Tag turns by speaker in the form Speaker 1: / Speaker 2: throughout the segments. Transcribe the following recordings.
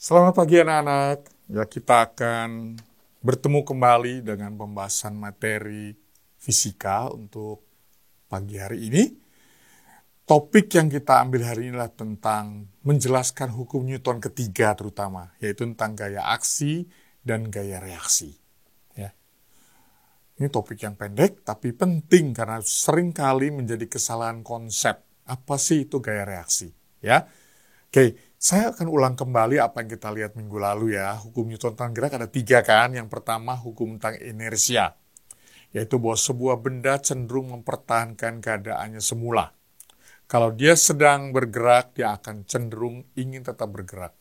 Speaker 1: Selamat pagi anak-anak. Ya, kita akan bertemu kembali dengan pembahasan materi fisika untuk pagi hari ini. Topik yang kita ambil hari ini adalah tentang menjelaskan hukum Newton ketiga terutama, yaitu tentang gaya aksi dan gaya reaksi. Ya. Ini topik yang pendek tapi penting karena seringkali menjadi kesalahan konsep. Apa sih itu gaya reaksi? Ya. Oke, saya akan ulang kembali apa yang kita lihat minggu lalu ya. Hukum Newton tentang gerak ada 3 kan. Yang pertama hukum tentang inersia, yaitu bahwa sebuah benda cenderung mempertahankan keadaannya semula. Kalau dia sedang bergerak, dia akan cenderung ingin tetap bergerak.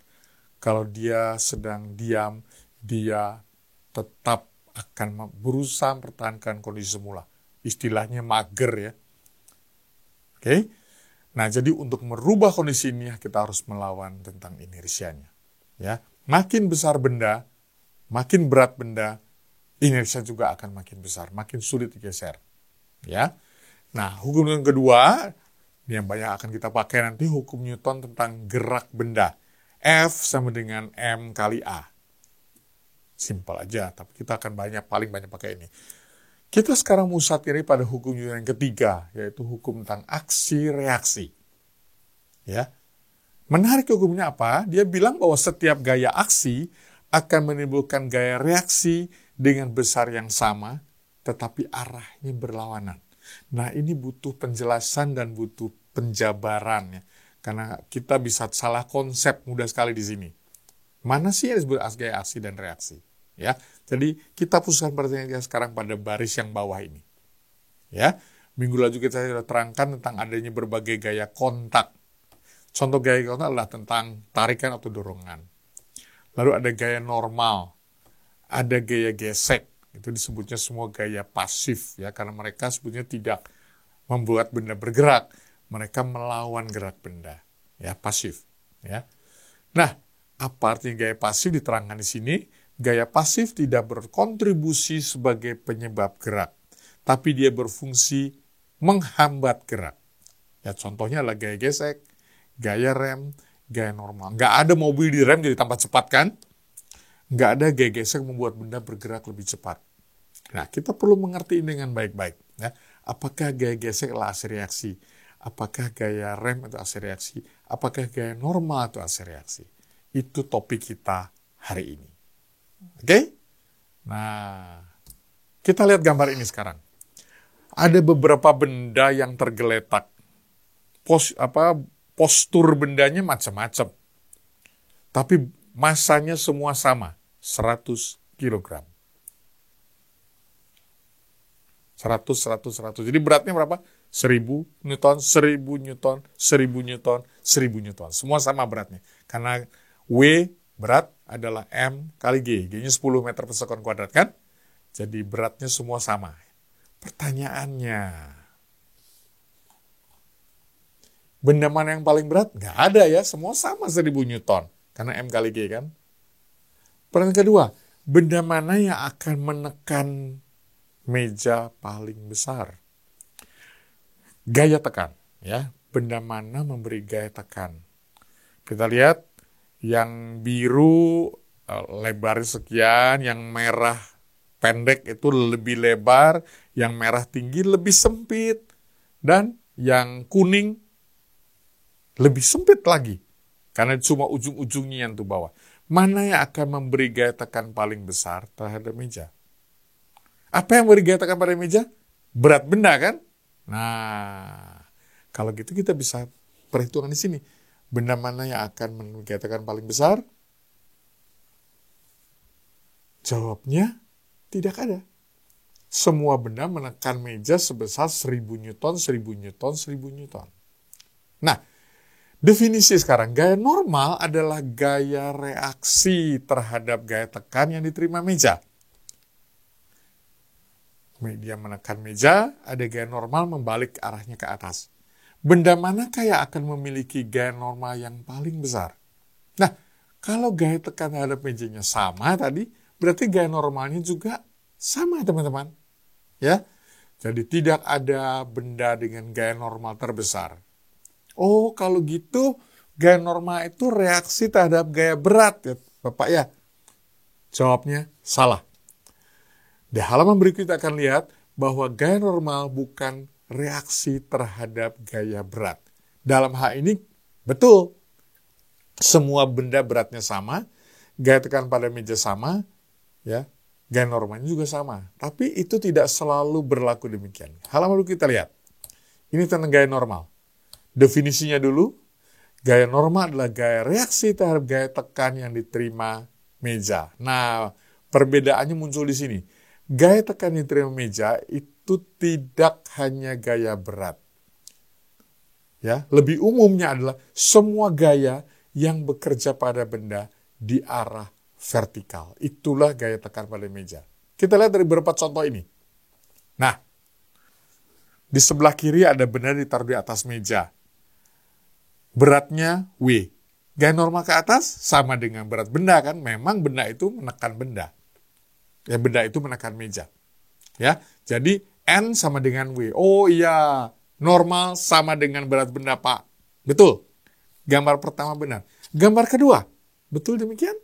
Speaker 1: Kalau dia sedang diam, dia tetap akan berusaha mempertahankan kondisi semula. Istilahnya mager ya. Oke. Nah, jadi untuk merubah kondisi ini kita harus melawan tentang inersianya. Ya, makin besar benda, makin berat benda, inersia juga akan makin besar, makin sulit digeser. Ya. Nah, hukum yang kedua yang banyak akan kita pakai nanti hukum Newton tentang gerak benda. F sama dengan M kali A. Simpel aja, tapi kita akan paling banyak pakai ini. Kita sekarang musat diri pada hukum Newton yang ketiga, yaitu hukum tentang aksi-reaksi. Ya, menarik hukumnya apa? Dia bilang bahwa setiap gaya aksi akan menimbulkan gaya reaksi dengan besar yang sama, tetapi arahnya berlawanan. Nah, ini butuh penjelasan dan butuh penjabaran ya, karena kita bisa salah konsep mudah sekali di sini. Mana sih yang disebut gaya aksi dan reaksi? Ya, jadi kita pusatkan perhatian sekarang pada baris yang bawah ini. Ya, minggu lalu kita sudah terangkan tentang adanya berbagai gaya kontak. Contoh gaya kontak adalah tentang tarikan atau dorongan. Lalu ada gaya normal, ada gaya gesek. Itu disebutnya semua gaya pasif ya, karena mereka sebetulnya tidak membuat benda bergerak, mereka melawan gerak benda. Ya, pasif. Ya. Nah, apa artinya gaya pasif diterangkan di sini? Gaya pasif tidak berkontribusi sebagai penyebab gerak, tapi dia berfungsi menghambat gerak. Ya, contohnya adalah gaya gesek, gaya rem, gaya normal. Nggak ada mobil di rem jadi tambah cepat kan? Nggak ada gaya gesek membuat benda bergerak lebih cepat. Nah, kita perlu mengerti ini dengan baik-baik. Ya. Apakah gaya gesek adalah aksi reaksi? Apakah gaya rem itu aksi reaksi? Apakah gaya normal itu aksi reaksi? Itu topik kita hari ini. Oke? Nah, kita lihat gambar ini sekarang. Ada beberapa benda yang tergeletak. Postur bendanya macam-macam. Tapi masanya semua sama, 100 kg. 100. Jadi beratnya berapa? 1000 Newton, 1000 Newton, 1000 Newton, 1000 Newton. Semua sama beratnya. Karena W berat adalah M kali G. G-nya 10 meter per sekon kuadrat kan? Jadi beratnya semua sama. Pertanyaannya, benda mana yang paling berat? Nggak ada ya, semua sama 1000 Newton. Karena M kali G kan? Pertanyaan kedua, benda mana yang akan menekan meja paling besar? Gaya tekan. Ya, benda mana memberi gaya tekan? Kita lihat, yang biru lebar sekian, yang merah pendek itu lebih lebar, yang merah tinggi lebih sempit, dan yang kuning lebih sempit lagi, karena cuma ujung-ujungnya yang tuh bawah. Mana yang akan memberi gaya tekan paling besar terhadap meja? Apa yang memberi gaya tekan pada meja? Berat benda kan? Nah, kalau gitu kita bisa perhitungan di sini. Benda mana yang akan memberi gaya tekan paling besar? Jawabnya tidak ada. Semua benda menekan meja sebesar 1000 Newton, 1000 Newton, 1000 Newton. Nah, definisi sekarang, gaya normal adalah gaya reaksi terhadap gaya tekan yang diterima meja. Dia menekan meja, ada gaya normal membalik arahnya ke atas. Benda manakah yang akan memiliki gaya normal yang paling besar? Nah, kalau gaya tekan terhadap mejanya sama tadi, berarti gaya normalnya juga sama teman-teman. Ya, jadi tidak ada benda dengan gaya normal terbesar. Oh, kalau gitu gaya normal itu reaksi terhadap gaya berat ya Bapak ya? Jawabnya salah. Di halaman berikut kita akan lihat bahwa gaya normal bukan reaksi terhadap gaya berat. Dalam hal ini betul, semua benda beratnya sama, gaya tekan pada meja sama, ya, gaya normalnya juga sama. Tapi itu tidak selalu berlaku demikian. Halaman berikut kita lihat. Ini tentang gaya normal. Definisinya dulu, gaya normal adalah gaya reaksi terhadap gaya tekan yang diterima meja. Nah, perbedaannya muncul di sini. Gaya tekan yang diterima meja itu tidak hanya gaya berat. Ya, lebih umumnya adalah semua gaya yang bekerja pada benda di arah vertikal. Itulah gaya tekan pada meja. Kita lihat dari beberapa contoh ini. Nah, di sebelah kiri ada benda ditaruh di atas meja. Beratnya W. Gaya normal ke atas sama dengan berat benda kan? Memang benda itu menekan benda. Ya, benda itu menekan meja. Ya, jadi N sama dengan W. Oh iya, normal sama dengan berat benda, Pak. Betul. Gambar pertama benar. Gambar kedua, betul demikian?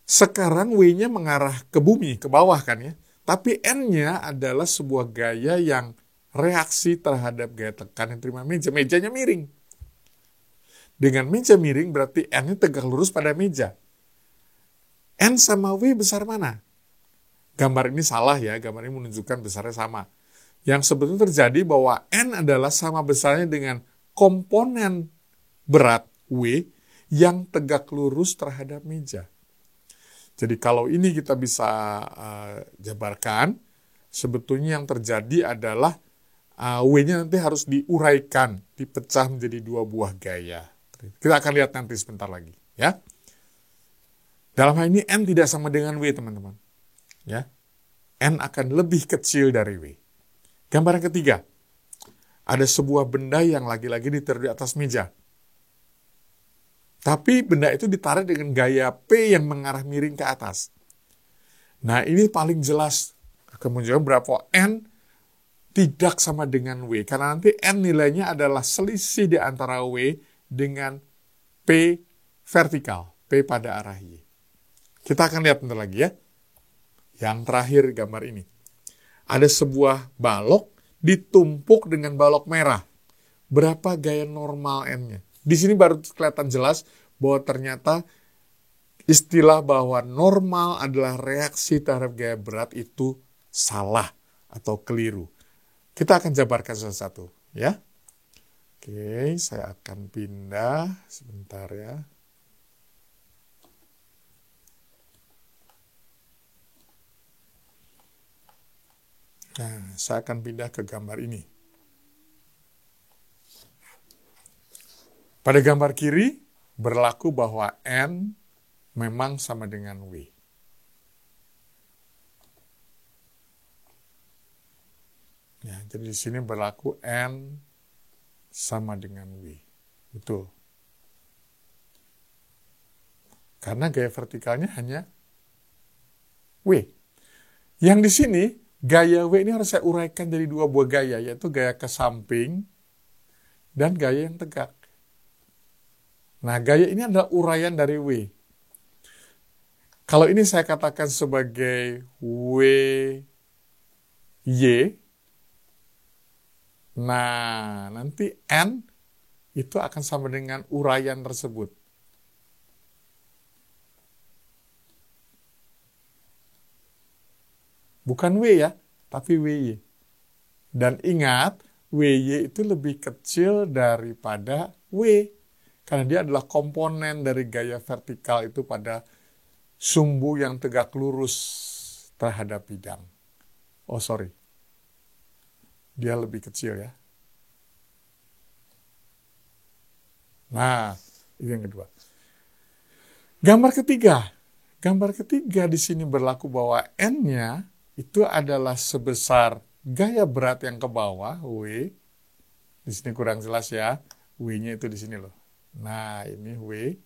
Speaker 1: Sekarang W-nya mengarah ke bumi, ke bawah kan ya. Tapi N-nya adalah sebuah gaya yang reaksi terhadap gaya tekan yang terima meja. Mejanya miring. Dengan meja miring berarti N-nya tegak lurus pada meja. N sama W besar mana? Gambar ini salah ya, gambar ini menunjukkan besarnya sama. Yang sebetulnya terjadi bahwa N adalah sama besarnya dengan komponen berat W yang tegak lurus terhadap meja. Jadi kalau ini kita bisa jabarkan, sebetulnya yang terjadi adalah W-nya nanti harus diuraikan, dipecah menjadi dua buah gaya. Kita akan lihat nanti sebentar lagi, ya. Dalam hal ini N tidak sama dengan W, teman-teman. Ya. N akan lebih kecil dari W. Gambar yang ketiga. Ada sebuah benda yang lagi-lagi ditaruh di atas meja. Tapi benda itu ditarik dengan gaya P yang mengarah miring ke atas. Nah, ini paling jelas kemunculan berapa N tidak sama dengan W. Karena nanti N nilainya adalah selisih di antara W dengan P vertikal. P pada arah Y. Kita akan lihat bentar lagi ya. Yang terakhir gambar ini. Ada sebuah balok ditumpuk dengan balok merah. Berapa gaya normal N-nya? Di sini baru kelihatan jelas bahwa ternyata istilah bahwa normal adalah reaksi terhadap gaya berat itu salah atau keliru. Kita akan jabarkan satu-satu, ya. Oke, saya akan pindah sebentar ya. Nah, saya akan pindah ke gambar ini. Pada gambar kiri, berlaku bahwa N memang sama dengan W. Ya, jadi di sini berlaku N sama dengan W. Betul. Karena gaya vertikalnya hanya W. Yang di sini, gaya W ini harus saya uraikan jadi dua buah gaya, yaitu gaya ke samping dan gaya yang tegak. Nah, gaya ini adalah uraian dari W. Kalau ini saya katakan sebagai WY, nah nanti N itu akan sama dengan uraian tersebut. Bukan W ya, tapi WY. Dan ingat, WY itu lebih kecil daripada W. Karena dia adalah komponen dari gaya vertikal itu pada sumbu yang tegak lurus terhadap bidang. Oh, sorry. Dia lebih kecil ya. Nah, itu yang kedua. Gambar ketiga. Gambar ketiga di sini berlaku bahwa N-nya itu adalah sebesar gaya berat yang ke bawah, W. Di sini kurang jelas ya. W-nya itu di sini loh. Nah, ini W.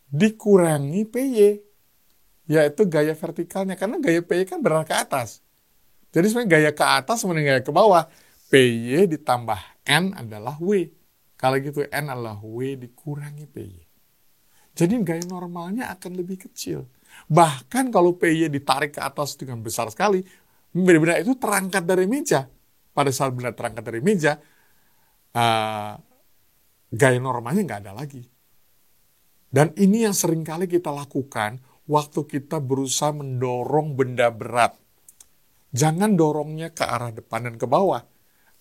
Speaker 1: Dikurangi PY. Yaitu gaya vertikalnya. Karena gaya PY kan berarah ke atas. Jadi sebenarnya gaya ke atas sama dengan gaya ke bawah. PY ditambah N adalah W. Kalau gitu N adalah W dikurangi PY. Jadi gaya normalnya akan lebih kecil. Bahkan kalau PY ditarik ke atas dengan besar sekali, benda itu terangkat dari meja. Pada saat benda terangkat dari meja, gaya normalnya nggak ada lagi. Dan ini yang seringkali kita lakukan waktu kita berusaha mendorong benda berat. Jangan dorongnya ke arah depan dan ke bawah.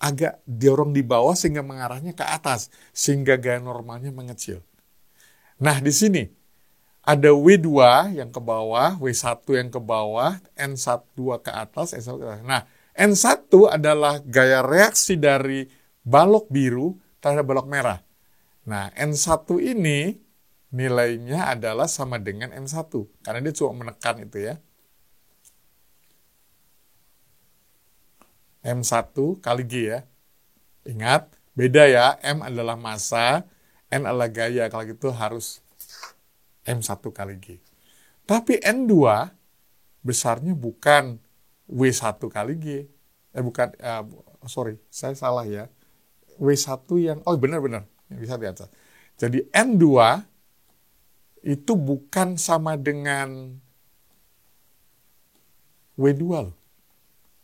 Speaker 1: Agak dorong di bawah sehingga mengarahnya ke atas. Sehingga gaya normalnya mengecil. Nah, di sini ada W2 yang ke bawah, W1 yang ke bawah, N2 ke atas, N1 ke atas. Nah, N1 adalah gaya reaksi dari balok biru terhadap balok merah. Nah, N1 ini nilainya adalah sama dengan M1. Karena dia cuma menekan itu ya. M1 kali G ya. Ingat, beda ya. M adalah massa, N adalah gaya. Kalau gitu harus M1 kali G. Tapi N2 besarnya bukan W1 kali G. Saya salah ya. W1 yang, benar-benar. Bisa lihat. Jadi N2 itu bukan sama dengan W2 loh.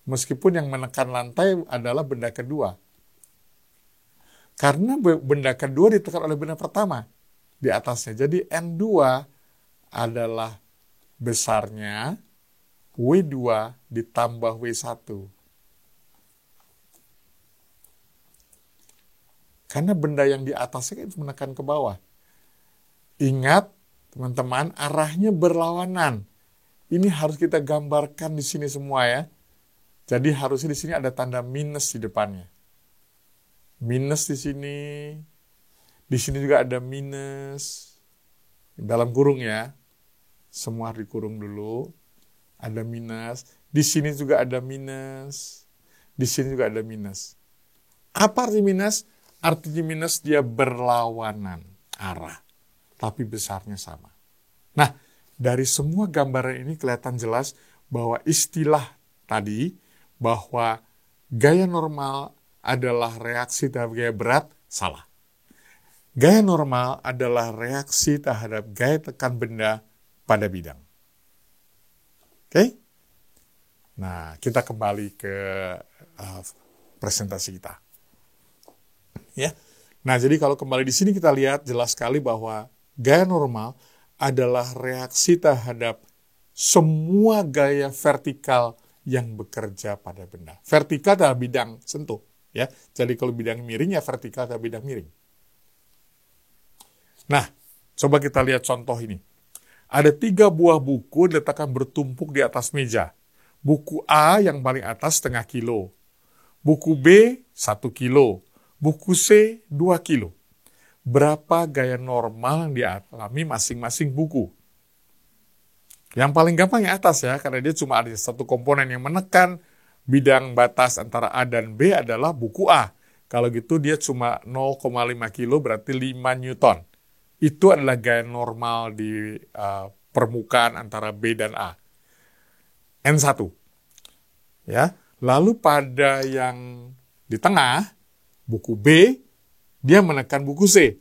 Speaker 1: Meskipun yang menekan lantai adalah benda kedua. Karena benda kedua ditekan oleh benda pertama di atasnya. Jadi N2 adalah besarnya W2 ditambah W1. Karena benda yang di atasnya itu menekan ke bawah. Ingat, teman-teman, arahnya berlawanan. Ini harus kita gambarkan di sini semua ya. Jadi harusnya di sini ada tanda minus di depannya. Minus di sini. Di sini juga ada minus. Dalam kurung ya. Semua dikurung dulu. Ada minus. Di sini juga ada minus. Di sini juga ada minus. Apa arti minus? Artinya minus dia berlawanan arah. Tapi besarnya sama. Nah, dari semua gambaran ini kelihatan jelas bahwa istilah tadi, bahwa gaya normal adalah reaksi terhadap gaya berat, salah. Gaya normal adalah reaksi terhadap gaya tekan benda pada bidang. Oke? Nah, kita kembali ke presentasi kita. Ya. Nah, jadi kalau kembali di sini kita lihat jelas sekali bahwa gaya normal adalah reaksi terhadap semua gaya vertikal yang bekerja pada benda. Vertikal adalah bidang sentuh. Ya. Jadi kalau bidang miring, ya vertikal adalah bidang miring. Nah, coba kita lihat contoh ini. Ada 3 buah buku diletakkan bertumpuk di atas meja. Buku A yang paling atas setengah kilo. Buku B 1 kilo. Buku C 2 kilo. Berapa gaya normal yang dialami masing-masing buku? Yang paling gampang yang atas ya, karena dia cuma ada satu komponen yang menekan bidang batas antara A dan B adalah buku A. Kalau gitu dia cuma 0,5 kilo berarti 5 Newton. Itu adalah gaya normal di permukaan antara B dan A. N1. Ya. Lalu pada yang di tengah, buku B, dia menekan buku C.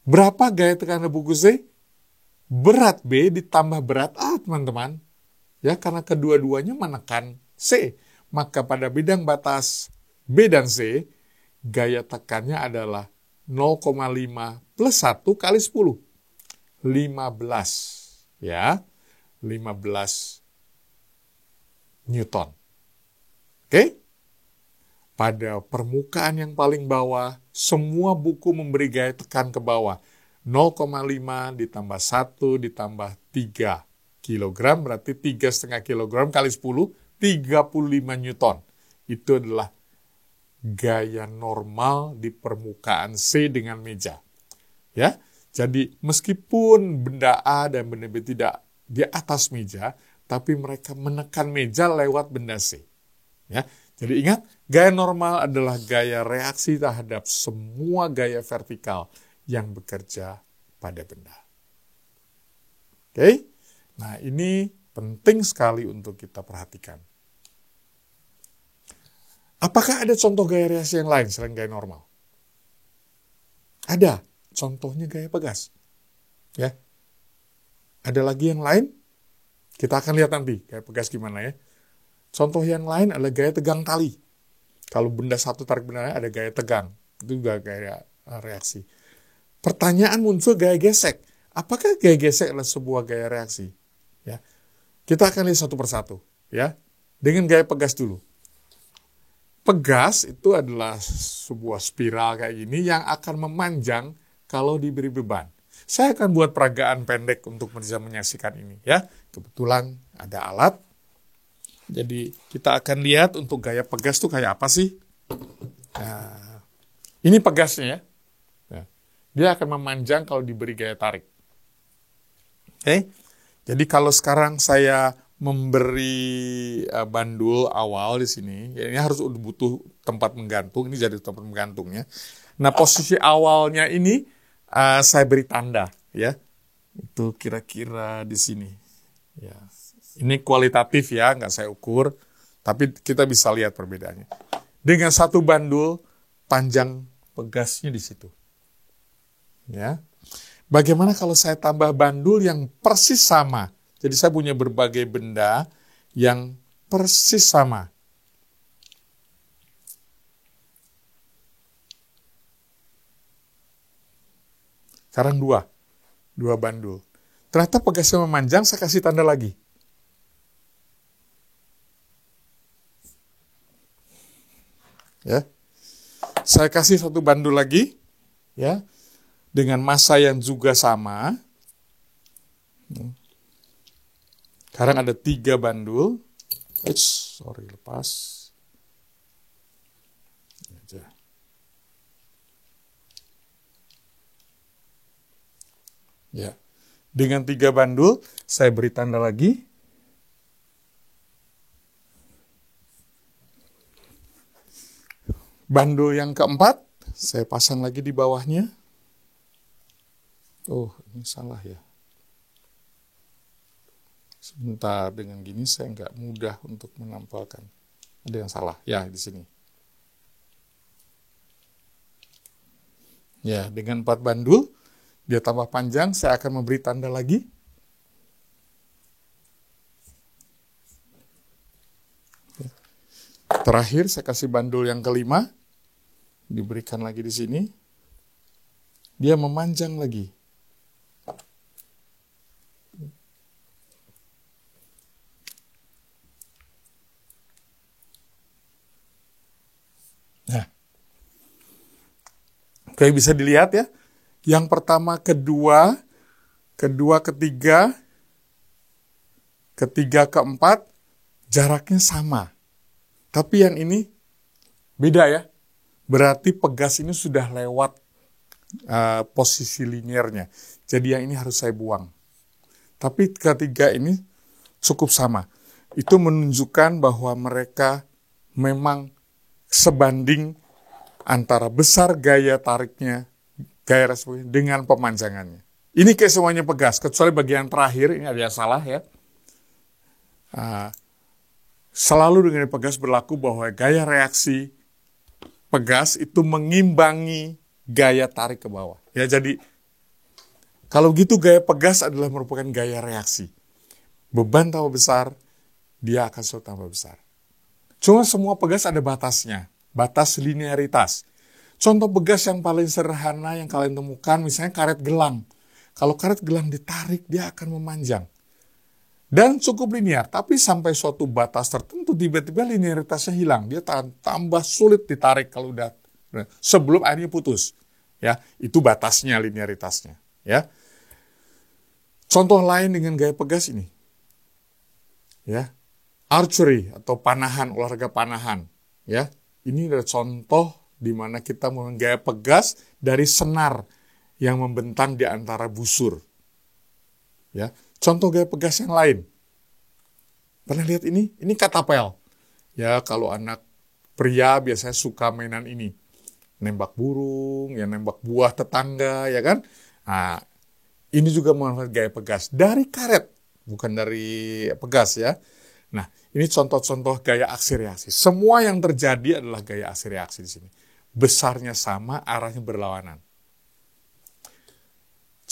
Speaker 1: Berapa gaya tekanan buku C? Berat B ditambah berat A, teman-teman. Ya, karena kedua-duanya menekan C. Maka pada bidang batas B dan C, gaya tekannya adalah 0,5 plus 1 kali 10. 15. Ya, 15 Newton. Oke? Pada permukaan yang paling bawah, semua buku memberi gaya tekan ke bawah. 0,5 ditambah 1 ditambah 3 kilogram, berarti 3,5 kilogram kali 10, 35 Newton. Itu adalah gaya normal di permukaan C dengan meja. Ya, jadi meskipun benda A dan benda B tidak di atas meja, tapi mereka menekan meja lewat benda C. Ya, jadi ingat, gaya normal adalah gaya reaksi terhadap semua gaya vertikal yang bekerja pada benda. Oke? Nah, ini penting sekali untuk kita perhatikan. Apakah ada contoh gaya reaksi yang lain selain gaya normal? Ada, contohnya gaya pegas. Ya. Ada lagi yang lain? Kita akan lihat nanti gaya pegas gimana ya. Contoh yang lain adalah gaya tegang tali. Kalau benda satu tarik benda lain ada gaya tegang. Itu juga gaya reaksi. Pertanyaan muncul gaya gesek. Apakah gaya gesek adalah sebuah gaya reaksi? Ya. Kita akan lihat satu persatu. Ya. Dengan gaya pegas dulu. Pegas itu adalah sebuah spiral kayak gini yang akan memanjang kalau diberi beban. Saya akan buat peragaan pendek untuk bisa menyaksikan ini. Ya. Kebetulan ada alat. Jadi kita akan lihat untuk gaya pegas itu kayak apa sih? Nah, ini pegasnya ya. Nah, dia akan memanjang kalau diberi gaya tarik. Oke. Jadi kalau sekarang saya memberi bandul awal di sini, ya ini harus butuh tempat menggantung. Ini jadi tempat menggantungnya. Nah, posisi awalnya ini saya beri tanda, ya. Itu kira-kira di sini. Ya. Ini kualitatif ya, nggak saya ukur, tapi kita bisa lihat perbedaannya. Dengan satu bandul, panjang pegasnya di situ. Ya. Bagaimana kalau saya tambah bandul yang persis sama? Jadi saya punya berbagai benda yang persis sama. Sekarang dua bandul. Ternyata pegasnya memanjang, saya kasih tanda lagi. Ya, saya kasih satu bandul lagi, ya, dengan massa yang juga sama. Sekarang ada 3 bandul. Lepas. Ya, dengan 3 bandul, saya beri tanda lagi. Bandul yang keempat, saya pasang lagi di bawahnya. Oh, ini salah ya. Sebentar, dengan gini saya nggak mudah untuk menampilkan. Ada yang salah, ya di sini. Ya, dengan 4 bandul, dia tambah panjang, saya akan memberi tanda lagi. Terakhir, saya kasih bandul yang kelima. Diberikan lagi di sini. Dia memanjang lagi. Nah. Oke, bisa dilihat ya. Yang pertama, kedua, ketiga, keempat, jaraknya sama. Tapi yang ini beda ya. Berarti pegas ini sudah lewat posisi linearnya. Jadi yang ini harus saya buang. Tapi ketiga ini cukup sama. Itu menunjukkan bahwa mereka memang sebanding antara besar gaya tariknya, gaya responnya dengan pemanjangannya. Ini kayak semuanya pegas, kecuali bagian terakhir, ini ada yang salah ya. Selalu dengan pegas berlaku bahwa gaya reaksi pegas itu mengimbangi gaya tarik ke bawah. Ya, jadi kalau gitu gaya pegas adalah merupakan gaya reaksi. Beban tambah besar, dia akan selalu tambah besar. Cuma semua pegas ada batasnya, batas linearitas. Contoh pegas yang paling sederhana yang kalian temukan, misalnya karet gelang. Kalau karet gelang ditarik, dia akan memanjang. Dan cukup linear, tapi sampai suatu batas tertentu tiba-tiba linearitasnya hilang. Dia tambah sulit ditarik kalau udah sebelum akhirnya putus. Ya, itu batasnya linearitasnya, ya. Contoh lain dengan gaya pegas ini. Ya. Archery atau panahan, olahraga panahan, ya. Ini adalah contoh di mana kita menggunakan gaya pegas dari senar yang membentang di antara busur. Ya. Contoh gaya pegas yang lain. Pernah lihat ini? Ini katapel. Ya, kalau anak pria biasanya suka mainan ini. Nembak burung, ya nembak buah tetangga, ya kan? Nah, ini juga menggunakan gaya pegas. Dari karet, bukan dari pegas ya. Nah, ini contoh-contoh gaya aksi reaksi. Semua yang terjadi adalah gaya aksi reaksi di sini. Besarnya sama, arahnya berlawanan.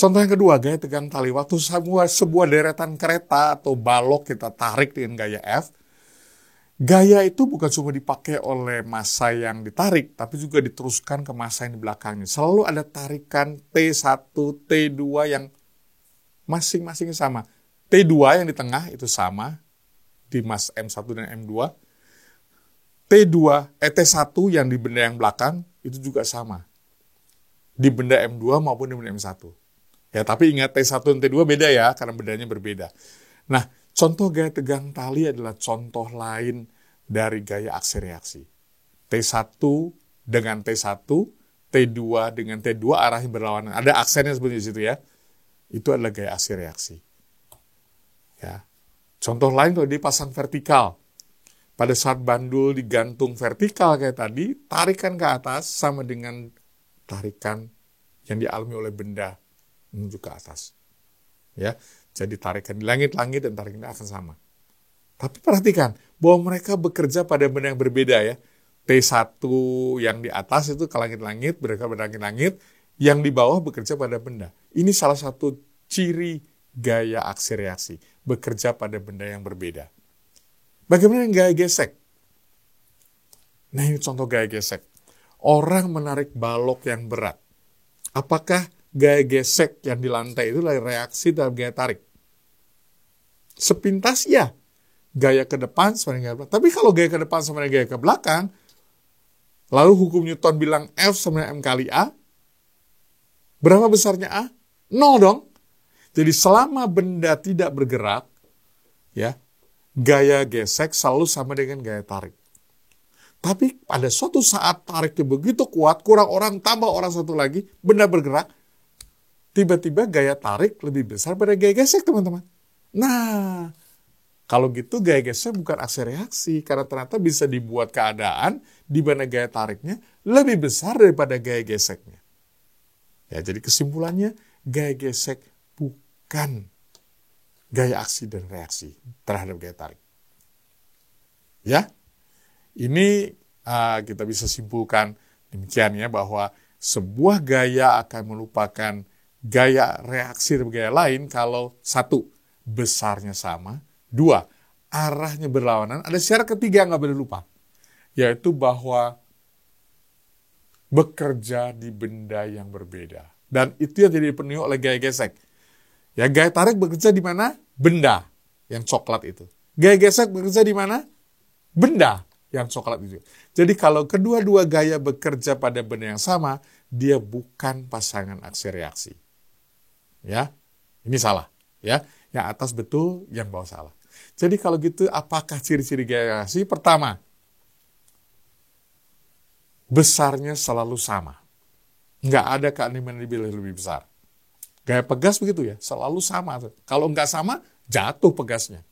Speaker 1: Contoh yang kedua, gaya tegang tali. Waktu sebuah deretan kereta atau balok kita tarik dengan gaya F, gaya itu bukan cuma dipakai oleh massa yang ditarik, tapi juga diteruskan ke massa yang di belakangnya. Selalu ada tarikan T1, T2 yang masing-masing sama. T2 yang di tengah itu sama, di mas M1 dan M2. T1 yang di benda yang belakang itu juga sama. Di benda M2 maupun di benda M1. Ya, tapi ingat T1 dan T2 beda ya, karena bendanya berbeda. Nah, contoh gaya tegang tali adalah contoh lain dari gaya aksi reaksi. T1 dengan T1, T2 dengan T2 arahnya berlawanan. Ada aksennya seperti di situ ya. Itu adalah gaya aksi reaksi. Ya. Contoh lain kalau dipasang vertikal. Pada saat bandul digantung vertikal kayak tadi, tarikan ke atas sama dengan tarikan yang dialami oleh benda menuju ke atas. Ya, jadi tarikan di langit-langit dan tarikan akan sama. Tapi perhatikan bahwa mereka bekerja pada benda yang berbeda ya. T1 yang di atas itu ke langit-langit, mereka berlangit-langit, yang di bawah bekerja pada benda. Ini salah satu ciri gaya aksi reaksi, bekerja pada benda yang berbeda. Bagaimana dengan gaya gesek? Nah, ini contoh gaya gesek. Orang menarik balok yang berat. Apakah gaya gesek yang di lantai itu adalah reaksi dalam gaya tarik? Sepintas ya. Gaya ke depan sama dengan gaya belakang. Tapi kalau gaya ke depan sama dengan gaya ke belakang, lalu hukum Newton bilang F sama dengan M kali A, berapa besarnya A? 0 dong. Jadi selama benda tidak bergerak, ya, gaya gesek selalu sama dengan gaya tarik. Tapi pada suatu saat tariknya begitu kuat, kurang orang tambah orang satu lagi, benda bergerak, tiba-tiba gaya tarik lebih besar pada gaya gesek, teman-teman. Nah, kalau gitu gaya gesek bukan aksi reaksi, karena ternyata bisa dibuat keadaan di mana gaya tariknya lebih besar daripada gaya geseknya. Ya, jadi kesimpulannya, gaya gesek bukan gaya aksi dan reaksi terhadap gaya tarik. Ya, ini kita bisa simpulkan demikian ya, bahwa sebuah gaya akan melupakan gaya reaksi dan gaya lain kalau satu, besarnya sama, dua, arahnya berlawanan. Ada syarat ketiga yang nggak boleh lupa, yaitu bahwa bekerja di benda yang berbeda. Dan itu yang jadi dipenuhi oleh gaya gesek. Ya, gaya tarik bekerja di mana? Benda yang coklat itu. Gaya gesek bekerja di mana? Benda yang coklat itu. Jadi kalau kedua-dua gaya bekerja pada benda yang sama, dia bukan pasangan aksi reaksi. Ya, ini salah. Ya, yang atas betul, yang bawah salah. Jadi kalau gitu, apakah ciri-ciri gaya reaksi? Pertama, besarnya selalu sama. Nggak ada keaniman lebih besar. Gaya pegas begitu ya, selalu sama. Kalau nggak sama, jatuh pegasnya.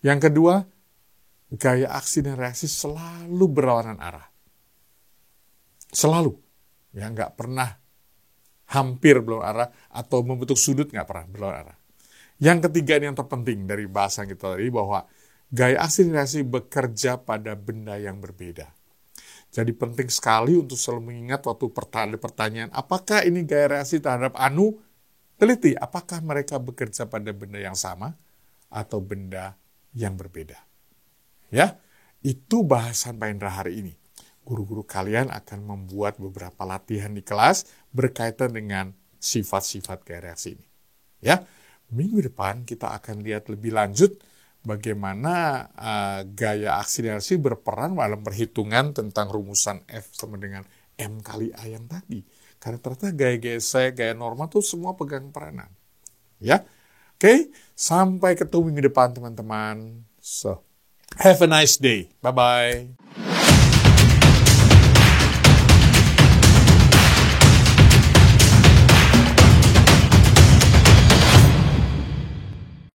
Speaker 1: Yang kedua, gaya aksi dan reaksi selalu berlawanan arah. Selalu. Ya, nggak pernah hampir berlawanan arah atau membentuk sudut, nggak pernah berlawanan arah. Yang ketiga, ini yang terpenting dari bahasan kita tadi, bahwa gaya aksi dan reaksi bekerja pada benda yang berbeda. Jadi penting sekali untuk selalu mengingat waktu ada pertanyaan, apakah ini gaya reaksi terhadap anu? Teliti, apakah mereka bekerja pada benda yang sama atau benda yang berbeda? Ya, itu bahasan Pak Indra hari ini. Guru-guru kalian akan membuat beberapa latihan di kelas berkaitan dengan sifat-sifat gaya reaksi ini. Ya, minggu depan kita akan lihat lebih lanjut bagaimana gaya aksi dan reaksi berperan dalam perhitungan tentang rumusan F sama dengan M kali A yang tadi. Karena ternyata gaya gesek, gaya normal itu semua pegang peranan. Ya, oke, sampai ketemu minggu depan teman-teman. So, have a nice day. Bye-bye.